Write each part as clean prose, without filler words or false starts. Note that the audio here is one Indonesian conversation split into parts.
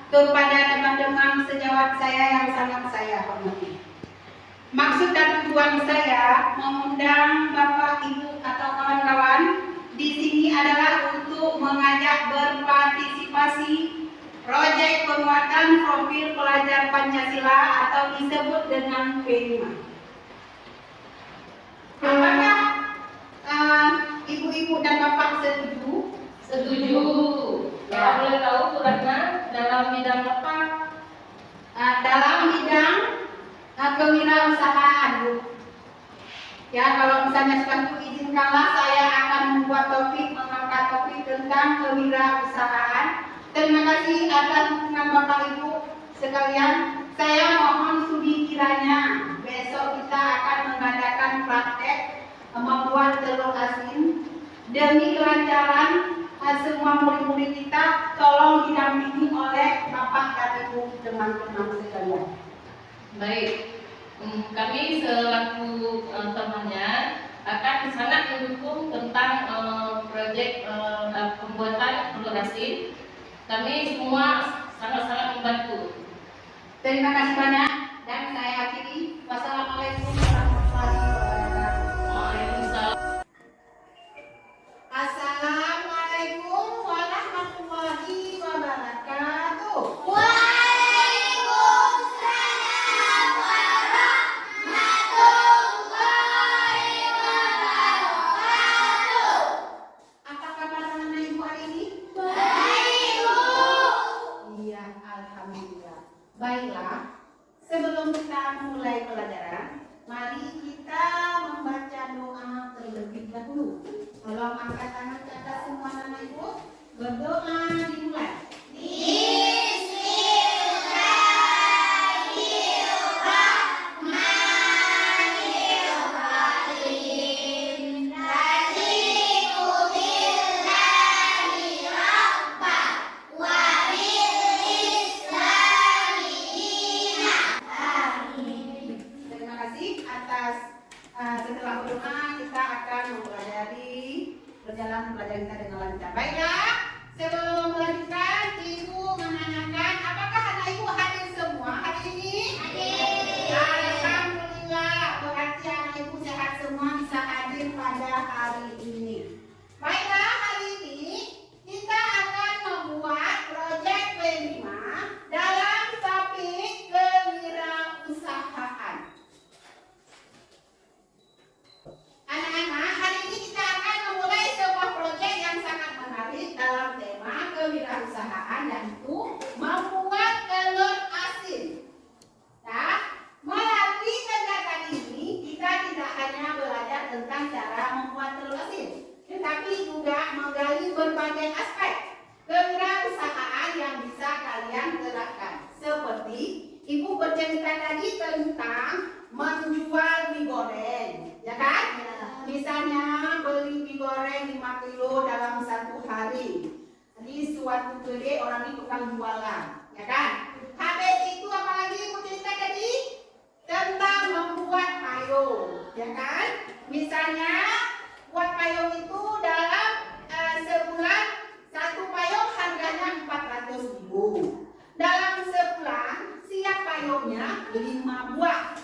kepada teman-teman sejawat saya yang sangat saya hormati. Maksud dan tujuan saya mengundang Bapak, Ibu atau kawan-kawan di sini adalah untuk mengajak berpartisipasi proyek penguatan profil pelajar Pancasila atau disebut dengan P5. Apakah Ibu-ibu dan Bapak setuju? Setuju. Ya, boleh tahu Bu Ratna dalam bidang apa? Dalam bidang kewirausahaan, Bu. Ya, kalau misalnya sudah izinkanlah saya akan membuat mengangkat topik tentang kewirausahaan. Terima kasih atas dukungan Bapak Ibu sekalian. Saya mohon sudi kiranya besok kita akan mengadakan praktek membuat telur asin. Demi kelancaran semua murid-murid kita, tolong didampingi oleh Bapak dan Ibu teman-teman sekalian. Baik, kami selaku temannya akan sangat mendukung tentang proyek pembuatan telur asin. Kami semua sangat-sangat membantu. Terima kasih banyak dan saya akhiri. Wassalamualaikum warahmatullahi wabarakatuh. Waalaikumsalam. Assalamualaikum warahmatullahi wabarakatuh. Waalaikumsalam warahmatullahi wabarakatuh. Apa kabar anak Ibu hari ini? Baik, Bu. Iya, alhamdulillah. Baiklah, sebelum kita mulai pelajaran, mari kita membaca doa terlebih dahulu. Tolong angkat tangan ke atas semua anak Ibu. Berdoa dimulai. Bismillahirrahmanirrahim. Raditu billahi rabba wa bil islami dina. Amin. Terima kasih atas setelah berdoa kita akan mempelajari berjalan pelajaran kita dengan lancar. Baiklah, sebelum melanjutkan, Ibu menanyakan apakah anak Ibu hadir semua hari ini? Hadir. Alhamdulillah, berarti anak Ibu sehat semua bisa hadir pada hari ini. Baiklah, hari ini kita akan membuat proyek P5 dalam topik kewirausahaan. Anak-anak, hari ini kita akan memulai sebuah proyek yang sangat menarik dalam tema kewirausahaan, yaitu membuat telur asin. Ya, melalui kegiatan ini kita tidak hanya belajar tentang cara membuat telur asin, tetapi juga menggali berbagai aspek kewirausahaan yang bisa kalian terapkan. Seperti Ibu bercerita tadi tentang menjual mie goreng, ya kan? Misalnya beli mie goreng 5 kilo dalam 1 hari. Di suatu kedai orang ini tukang jualan, ya kan? Habis itu apalagi Ibu cerita tadi tentang membuat payung, ya kan? Misalnya buat payung itu dalam sebulan 1 payung harganya 400.000. Dalam sebulan siap payungnya 5 buah,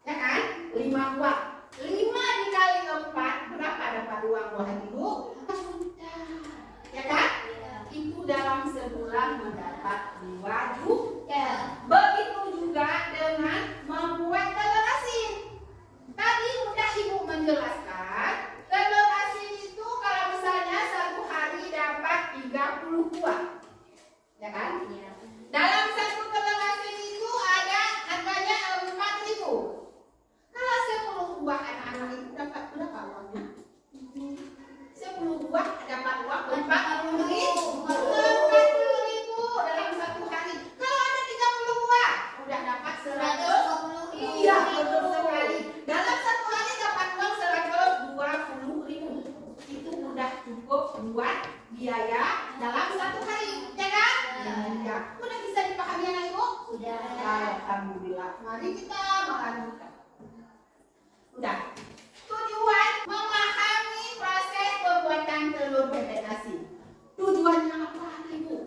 ya kan? 5 buah. 5 dikali 4 berapa dapat uang buah Ibu? Juta, ya kan? Itu dalam sebulan mendapat 2 juta. Begitu juga dengan membuat telur asin. Tadi udah Ibu menjelaskan telur asin itu kalau misalnya 1 hari dapat 30 buah, ya kan? Dalam 1 telur asin itu ada harganya 4.000. Kalau 10 buah anak-anak itu dapat berapa uangnya? 10 buah dapat uang 40.000. 40.000 dalam 1 hari. Kalau ada 30 buah udah dapat 100. Iya, betul sekali. Dalam 1 hari dapat uang 120.000. Itu udah cukup buat biaya dalam 1 hari, ya kan? Ya. Udah bisa dipahami anak Ibu? Sudah. Alhamdulillah. Mari kita melanjutkan. Udah. Tujuan memahami proses pembuatan telur bebek asin. Tujuannya apa, Ibu?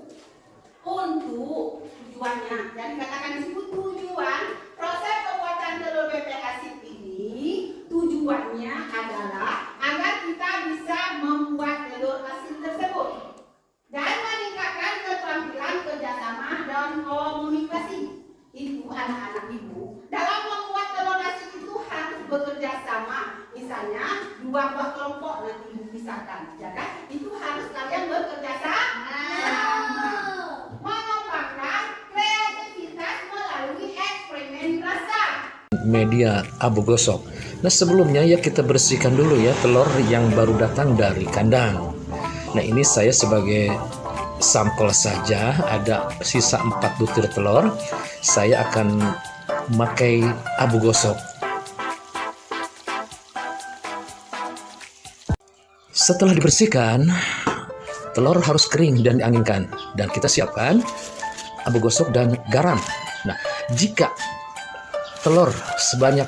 Untuk tujuannya. Jadi katakan disebut tujuan proses pembuatan telur bebek asin ini tujuannya adalah agar kita bisa membuat telur asin tersebut dan meningkatkan keterampilan kerjasama dan komunikasi. Itu anak-anak ibu dalam membuat telur asin itu harus bekerja sama. Misalnya 2 buah kelompok nanti ibu pisahkan, jaga itu harus kalian bekerja sama. Mengembangkan kreativitas melalui eksperimen rasa. Media abu gosok. Nah sebelumnya ya kita bersihkan dulu ya telur yang baru datang dari kandang. Nah ini saya sebagai sampel saja, ada sisa 4 butir telur. Saya akan memakai abu gosok. Setelah dibersihkan, telur harus kering dan dianginkan. Dan kita siapkan abu gosok dan garam. Nah, jika telur sebanyak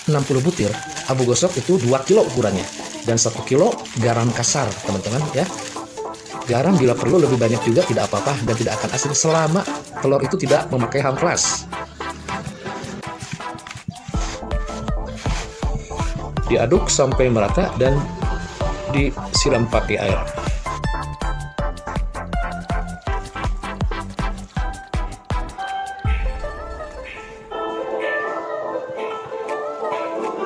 60 butir, abu gosok itu 2 kilo ukurannya. Dan 1 kilo garam kasar, teman-teman ya. Garam bila perlu lebih banyak juga tidak apa-apa dan tidak akan asin selama telur itu tidak memakai amplas. Diaduk sampai merata dan disiram pakai air.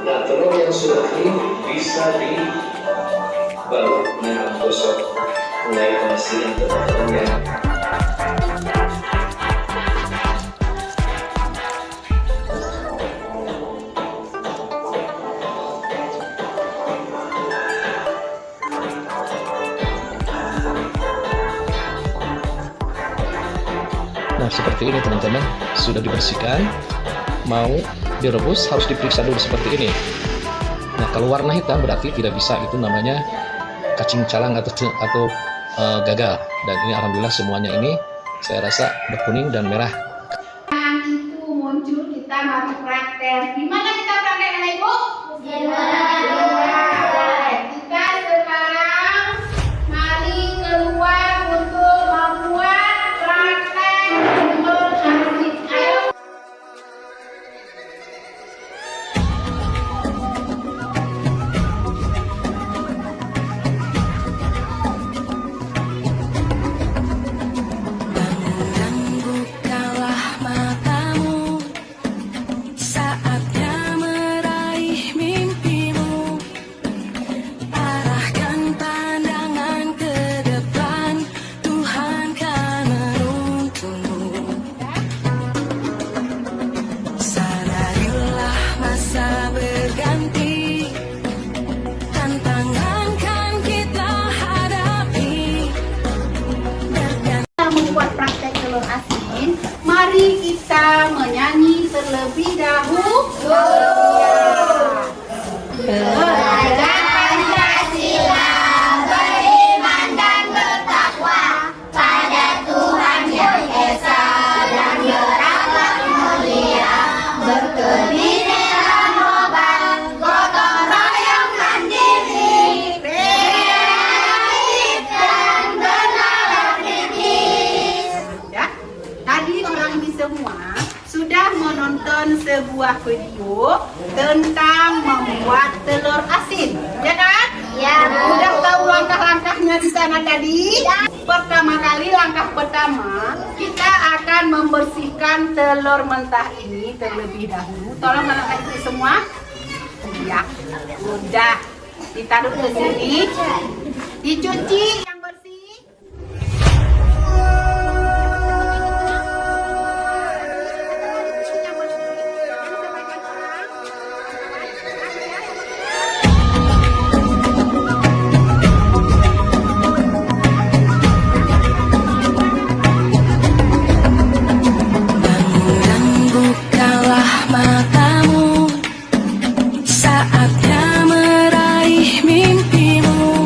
Nah, telur yang sudah kering bisa dibalut dengan abu gosok mulai pengasihan telur-telurnya. Nah seperti ini teman-teman, sudah dibersihkan, mau direbus harus diperiksa dulu seperti ini. Nah kalau warna hitam berarti tidak bisa, itu namanya cacing calang atau gagal. Dan ini alhamdulillah semuanya ini saya rasa berkuning dan merah. Itu muncul, kita mari praktek. Di mana kita praktek anak ibu? Di luar. Kita sekarang mari keluar untuk membuat praktek telur asin. Ayo. Bukalah matamu, saatnya meraih mimpimu. Arahkan pandangan ke depan, Tuhan kan menuntunmu. Sadarilah masa berganti, tantangan kan kita hadapi. Kita membuat praktek telur asin, mari kita menyanyi terlebih dahulu. Belajar Pancasila, beriman dan bertakwa pada Tuhan Yang Esa dan berakhlak mulia, berkebinekaan hebat, gotong royong mandiri, kreatif dan bernalar kritis. Ya, tadi orang ini semua sudah menonton sebuah video tentang membuat telur asin, ya kan? Ya. Udah tahu langkah-langkahnya di sana tadi? Pertama kali, langkah pertama, kita akan membersihkan telur mentah ini terlebih dahulu. Tolong anak-anak itu semua. Ya, udah. Ditaruh ke sini. Dicuci yang bersih. Bukalah matamu, saatnya meraih mimpimu.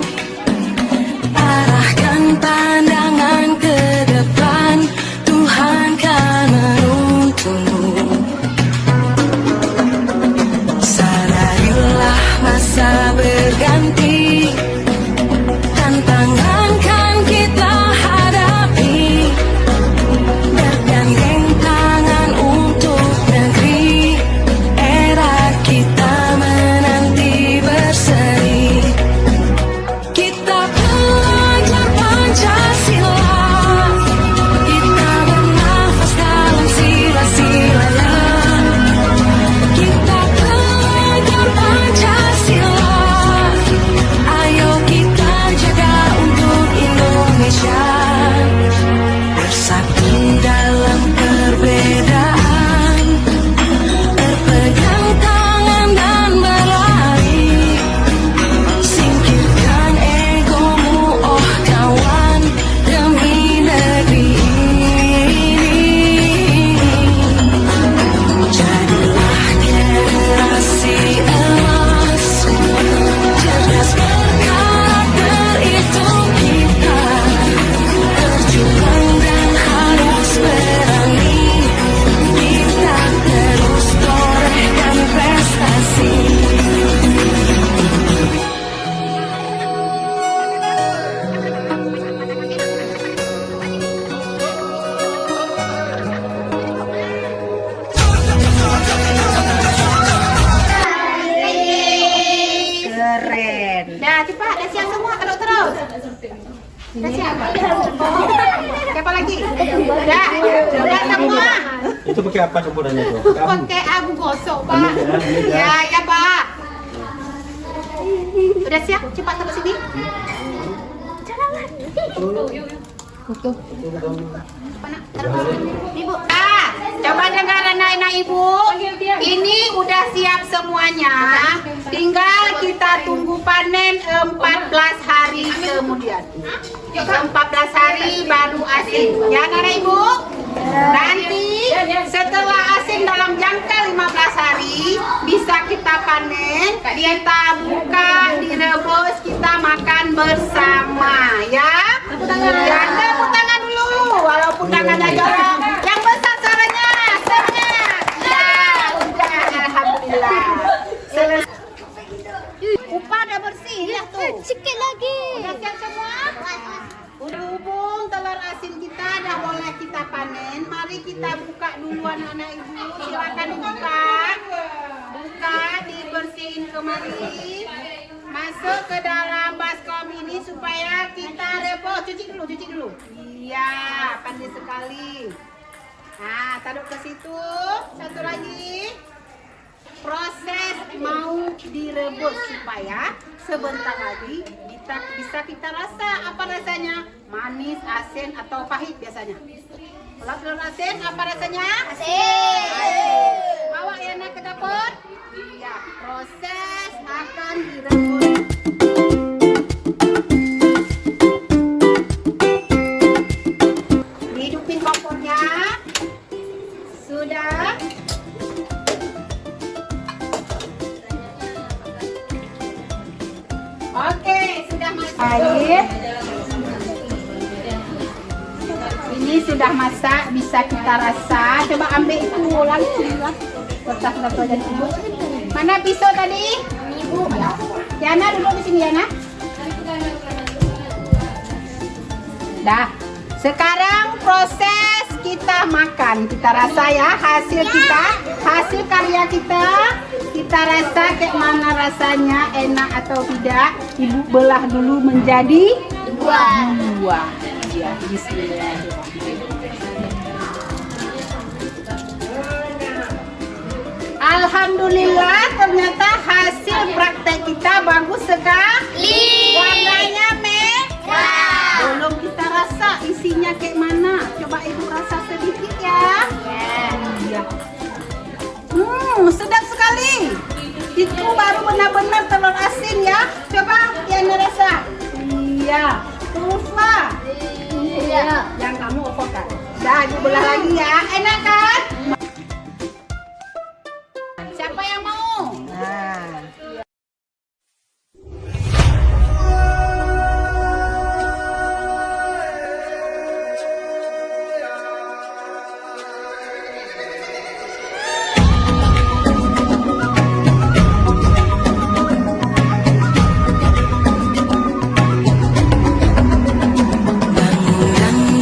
Siapa lagi? Udah, coba semua. Itu pakai apa campurannya tuh? Pakai abu gosok, Pak. Ya, Pak. Udah siap? Cepat taruh sini. Ibu, coba dengar anak-anak ibu. Ini udah siap semuanya. Tinggal kita tunggu panen 14 hari kemudian. 14 hari baru asin. Ya, anak ibu. Nanti setelah asin dalam jangka 15 hari bisa kita panen, kita buka, direbus, kita makan bersama, ya. Ya, tepuk tangan dulu, walaupun tangannya jorok. Yang besar suaranya, semangat. Ya, udah, alhamdulillah. Selesai. Upah udah bersih, lihat tuh. Sikit lagi. Udah siap semua? Berhubung telur asin kita dah boleh kita panen, mari kita buka dulu anak-anak ibu. Silakan buka, dibersihin kemari, masuk ke dalam baskom ini supaya kita rebus. Cuci dulu. Iya, pandai sekali. Nah, taruh ke situ. Satu lagi. Proses mau direbus supaya sebentar lagi bisa kita rasa apa rasanya, manis, asin atau pahit biasanya. Kalau telur asin apa rasanya? Asin. Bawa ya nak ke dapur. Ya, proses akan direbus. Hidupin kompornya. Sudah. Oke, sudah masak air. Ini sudah masak, bisa kita rasa. Coba ambil itu langsung. Kertas aja dulu. Mana pisau tadi? Ibu. Yana duduk di sini, Yana. Dah. Sekarang proses kita makan. Kita rasa ya hasil kita, hasil karya kita. Kita rasa kayak mana rasanya, enak atau tidak. Ibu belah dulu menjadi dua. Ya, bismillahirrahmanirrahim. Alhamdulillah, ternyata hasil praktek kita bagus sekali. Warnanya merah. Belum kita rasa isinya kayak mana. Coba ibu rasa sedikit ya. Ya. Sedap sekali. Itu baru benar-benar telur asin ya. Coba yang rasa. Iya. Teruslah. Iya. Yang kamu oporkan. Dah, ibu belah lagi ya. Enak kan? Siapa yang mau? Nah.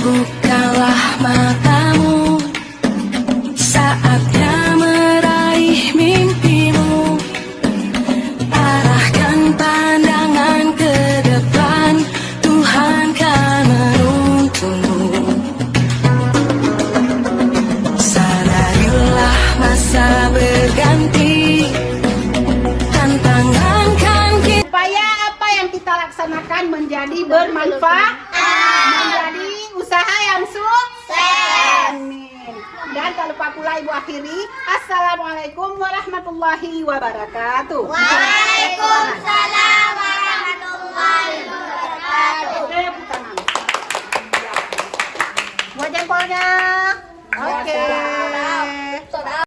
Bukalah matamu, saatnya meraih mimpimu. Arahkan pandangan ke depan, Tuhan kan menuntunmu. Sadarilah masa berganti, tantangan kan kita. Supaya apa yang kita laksanakan menjadi bermanfaat, menjadi usaha yang sukses. Amin. Dan tak lupa pula ibu akhiri, assalamualaikum warahmatullahi wabarakatuh. Waalaikumsalam warahmatullahi wabarakatuh. Tepuk tangan. Buat jempolnya. Oke.